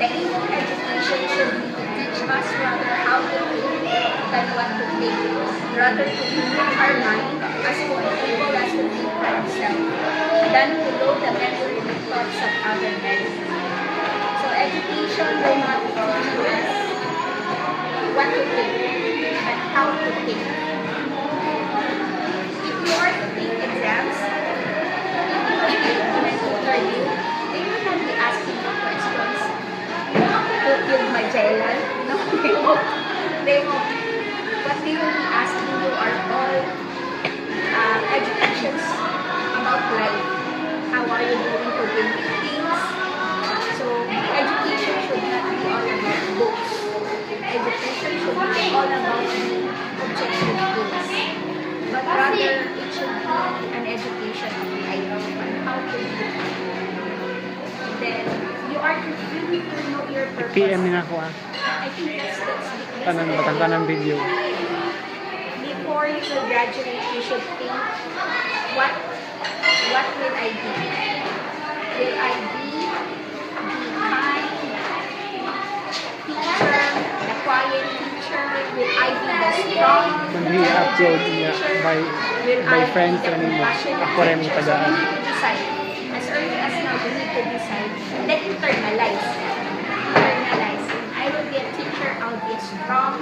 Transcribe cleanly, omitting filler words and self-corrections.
The aim of education should be to teach us rather how to think than what to think, rather to improve our mind as to enable us to think for ourselves, than to load the memory with thoughts of other men. So education will not teach us what to think, but how to think. If you are to take exams, if you are to interview, they will not be asking you questions. Who killed Magellan? No, they won't. They won't. What they will be asking you are all educations about life. How are you doing to deal with things? So education should not be all about books. Education should be all about the objective goals. But rather, it should be an education of life on how to live. Then, you need to know your purpose. PM na ako ah. I think that's the Tanan batang kanang video. Before you will graduate, you should think, what will I be? Will I be the kind teacher, the quiet teacher? Will I be the strong Mag-i-upload niya by friends and animo. Ako rin yung tagaan. You need to decide. As early as now, you need to decide. Then internalize. I will be a teacher. I'll be a strong